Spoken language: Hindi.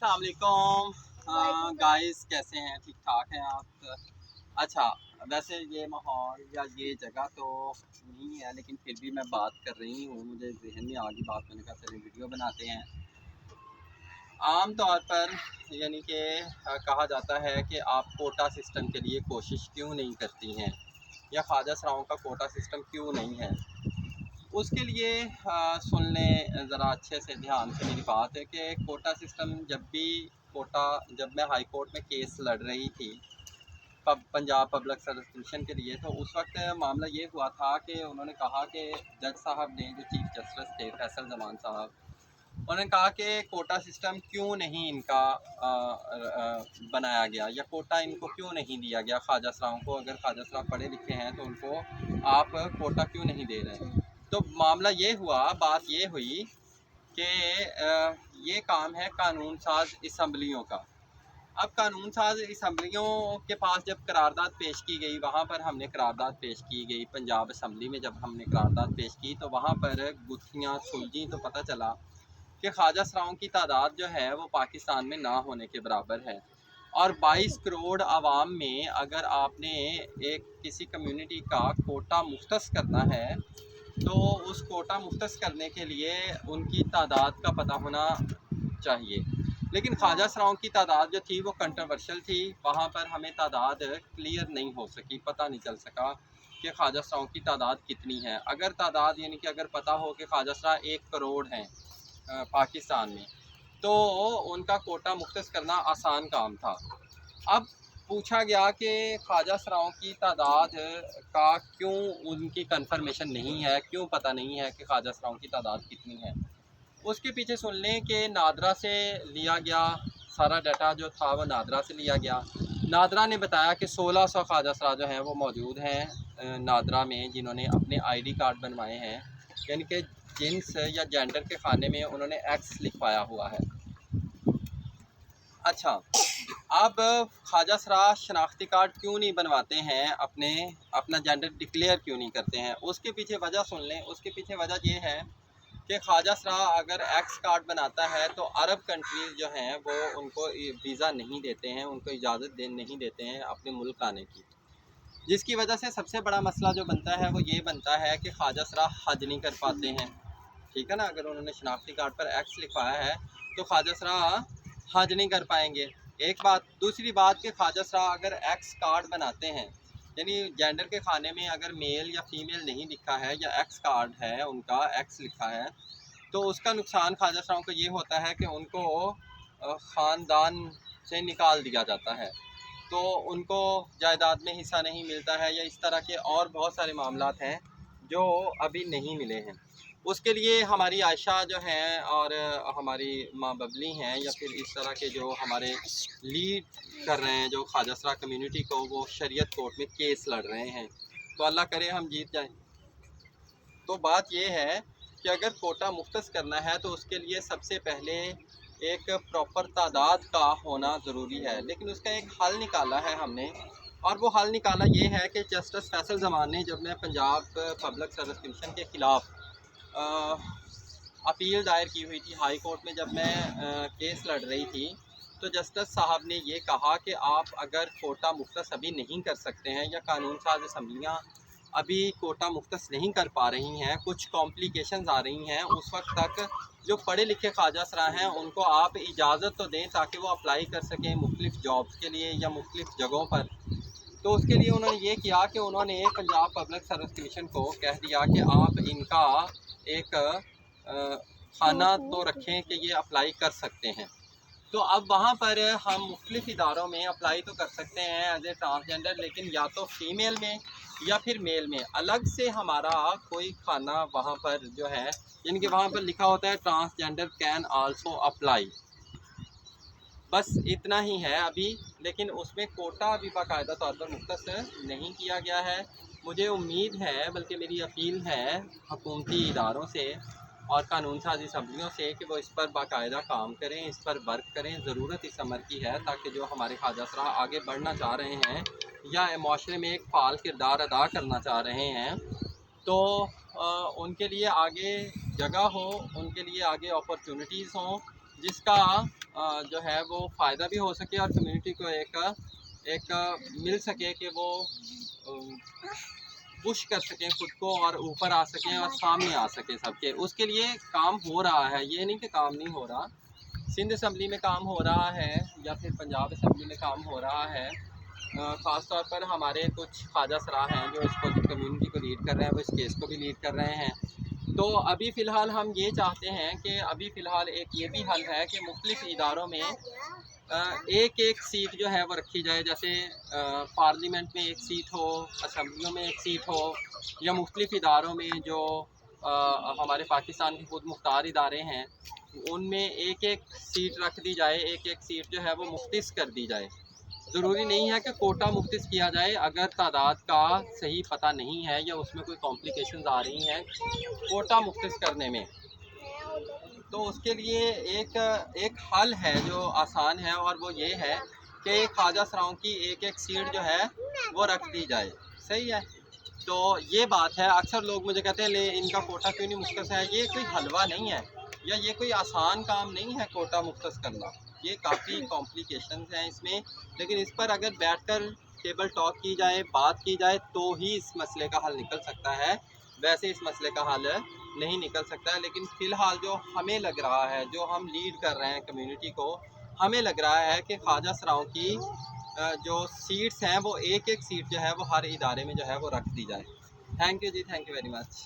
अस्सलाम गाइस, कैसे हैं? ठीक ठाक हैं आप? अच्छा, वैसे ये माहौल या ये जगह तो नहीं है, लेकिन फिर भी मैं बात कर रही हूँ, मुझे जहन में आ गई बात, मैंने कहा चलिए वीडियो बनाते हैं। आम तौर पर यानी कि कहा जाता है कि आप कोटा सिस्टम के लिए कोशिश क्यों नहीं करती हैं, या ख्वाजा सराओं का कोटा सिस्टम क्यों नहीं है। उसके लिए सुन लें ज़रा अच्छे से, ध्यान से मेरी बात है कि कोटा सिस्टम जब मैं हाई कोर्ट में केस लड़ रही थी पंजाब पब्लिक सर्विस कमीशन के लिए, तो उस वक्त मामला ये हुआ था कि उन्होंने कहा कि जज साहब ने, जो चीफ जस्टिस थे फैसल जमान साहब, उन्होंने कहा कि कोटा सिस्टम क्यों नहीं इनका बनाया गया, या कोटा इनको क्यों नहीं दिया गया ख्वाजा सराओं को। अगर ख्वाजा सराओं पढ़े लिखे हैं तो उनको आप कोटा क्यों नहीं दे रहे। तो मामला ये हुआ, बात ये हुई कि ये काम है कानून साज असम्बलियों का। अब कानून साज असम्बलियों के पास जब करारदाद पेश की गई, वहाँ पर हमने करारदाद पेश की गई पंजाब असम्बली में, जब हमने करारदाद पेश की तो वहाँ पर गुत्थियाँ सुलझी, तो पता चला कि ख्वाजा सराओं की तादाद जो है वो पाकिस्तान में ना होने के बराबर है। और 22 करोड़ आवाम में अगर आपने एक किसी कम्युनिटी का कोटा मुख्तस करना है, तो उस कोटा मुख्तस करने के लिए उनकी तादाद का पता होना चाहिए। लेकिन ख्वाजा सराओं की तादाद जो थी वो कंट्रोवर्शियल थी, वहाँ पर हमें तादाद क्लियर नहीं हो सकी, पता नहीं चल सका कि ख्वाजा सराओं की तादाद कितनी है। अगर तादाद यानी कि अगर पता हो कि ख्वाजा सरा 1 करोड़ हैं पाकिस्तान में, तो उनका कोटा मुख्तस करना आसान काम था। अब पूछा गया कि ख्वाजा सराओं की तादाद का क्यों उनकी कंफर्मेशन नहीं है, क्यों पता नहीं है कि ख्वाजा सराओं की तादाद कितनी है। उसके पीछे सुन लें कि नादरा से लिया गया सारा डाटा जो था, वो नादरा से लिया गया। नादरा ने बताया कि 1600 ख्वाजा सरा जो हैं वो मौजूद हैं नादरा में, जिन्होंने अपने आईडी कार्ड बनवाए हैं, यानी कि जिन्स या जेंडर के खाने में उन्होंने एक्स लिखवाया हुआ है। अच्छा, अब ख्वाजा सरा शनाख्ती कार्ड क्यों नहीं बनवाते हैं, अपना जेंडर डिक्लेयर क्यों नहीं करते हैं, उसके पीछे वजह सुन लें। उसके पीछे वजह ये है कि ख्वाजा सरा अगर एक्स कार्ड बनाता है तो अरब कंट्रीज़ जो हैं वो उनको वीज़ा नहीं देते हैं, उनको इजाज़त नहीं देते हैं अपने मुल्क आने की। जिसकी वजह से सबसे बड़ा मसला जो बनता है वो ये बनता है कि ख्वाजा सरा हज नहीं कर पाते हैं। ठीक है ना, अगर उन्होंने शनाख्ती कार्ड पर एक्स लिखवाया है तो ख्वाजा सरा हज नहीं कर पाएंगे। एक बात। दूसरी बात कि ख्वाजा सरा अगर एक्स कार्ड बनाते हैं, यानी जेंडर के खाने में अगर मेल या फीमेल नहीं लिखा है, या एक्स कार्ड है उनका एक्स लिखा है, तो उसका नुकसान ख्वाजा सराओं को ये होता है कि उनको ख़ानदान से निकाल दिया जाता है, तो उनको जायदाद में हिस्सा नहीं मिलता है, या इस तरह के और बहुत सारे मामलात हैं जो अभी नहीं मिले हैं। उसके लिए हमारी आयशा जो हैं और हमारी माँ बबली हैं, या फिर इस तरह के जो हमारे लीड कर रहे हैं जो ख्वाजा सरा कम्युनिटी को, वो शरीयत कोर्ट में केस लड़ रहे हैं। तो अल्लाह करे हम जीत जाएं। तो बात ये है कि अगर कोटा मुख्तस करना है तो उसके लिए सबसे पहले एक प्रॉपर तादाद का होना ज़रूरी है, लेकिन उसका एक हल निकाला है हमने, और वो हल निकाला ये है कि जस्टिस फैसल जमान ने, जब मैं पंजाब पब्लिक सर्विस कमीशन के ख़िलाफ़ अपील दायर की हुई थी हाई कोर्ट में, जब मैं केस लड़ रही थी, तो जस्टिस साहब ने ये कहा कि आप अगर कोटा मुख्तस अभी नहीं कर सकते हैं, या कानून साज असम्बलियाँ अभी कोटा मुख्तस नहीं कर पा रही हैं, कुछ कॉम्प्लिकेशंस आ रही हैं, उस वक्त तक जो पढ़े लिखे ख्वाजा सरा हैं उनको आप इजाज़त तो दें ताकि वो अप्लाई कर सकें मुख्तलिफ़ जॉब्स के लिए या मुख्तलिफ़ जगहों पर। तो उसके लिए उन्होंने ये किया कि उन्होंने पंजाब पब्लिक सर्विस कमीशन को कह दिया कि आप इनका एक खाना तो रखें कि ये अप्लाई कर सकते हैं। तो अब वहाँ पर हम मुख्तलिफ़ इदारों में अप्लाई तो कर सकते हैं एज ए ट्रांसजेंडर, लेकिन या तो फीमेल में या फिर मेल में अलग से हमारा कोई खाना वहाँ पर जो है, यानी कि वहाँ पर लिखा होता है ट्रांसजेंडर कैन आल्सो अप्लाई, बस इतना ही है अभी। लेकिन उसमें कोटा अभी बाकायदा तौर पर मुख्तस नहीं किया गया है। मुझे उम्मीद है, बल्कि मेरी अपील है हुकूमती इदारों से और कानून साज असम्बलियों से, कि वो इस पर बाकायदा काम करें, इस पर वर्क करें। ज़रूरत इस अमर की है ताकि जो हमारे ख्वाजा सरा आगे बढ़ना चाह रहे हैं या माशरे में एक फ़ाल किरदार अदा करना चाह रहे हैं, तो उनके लिए आगे जगह हो, उनके लिए आगे अपॉर्चुनिटीज़ हों, जिसका जो है वो फ़ायदा भी हो सके और कम्युनिटी को एक मिल सके कि वो पुश कर सकें खुद को और ऊपर आ सकें और सामने आ सकें सबके। उसके लिए काम हो रहा है, ये नहीं कि काम नहीं हो रहा। सिंध असम्बली में काम हो रहा है या फिर पंजाब असम्बली में काम हो रहा है। ख़ास तौर पर हमारे कुछ ख्वाजा सराह हैं जो इसको कम्युनिटी को लीड कर रहे हैं, वो इस केस को भी लीड कर रहे हैं। तो अभी फ़िलहाल हम ये चाहते हैं कि अभी फ़िलहाल एक ये भी हल है कि मुख्तलिफ़ इदारों में एक एक सीट जो है वो रखी जाए। जैसे पार्लियामेंट में एक सीट हो, असम्बलियों में एक सीट हो, या मुख्तलिफ़ इदारों में जो हमारे पाकिस्तान के खुद मुख्तार इदारे हैं उनमें एक एक सीट रख दी जाए, एक एक सीट जो है वो मुख्तस कर दी जाए। ज़रूरी नहीं है कि कोटा मुख्तस किया जाए अगर तादाद का सही पता नहीं है या उसमें कोई कॉम्प्लिकेशंस आ रही हैं कोटा मुख्तस करने में। तो उसके लिए एक एक हल है जो आसान है, और वो ये है कि ख्वाजा सराओं की एक एक सीट जो है वो रख दी जाए। सही है। तो ये बात है। अक्सर लोग मुझे कहते हैं ले इनका कोटा क्यों नहीं मुख्तस है। ये कोई हलवा नहीं है या ये कोई आसान काम नहीं है कोटा मुख्तस करना। ये काफ़ी कॉम्प्लिकेशंस हैं इसमें, लेकिन इस पर अगर बैठकर टेबल टॉक की जाए, बात की जाए, तो ही इस मसले का हल निकल सकता है। वैसे इस मसले का हल नहीं निकल सकता है। लेकिन फ़िलहाल जो हमें लग रहा है, जो हम लीड कर रहे हैं कम्युनिटी को, हमें लग रहा है कि ख्वाजा सराओं की जो सीट्स हैं वो एक एक सीट जो है वो हर इदारे में जो है वो रख दी जाए। Thank you ji, thank you very much.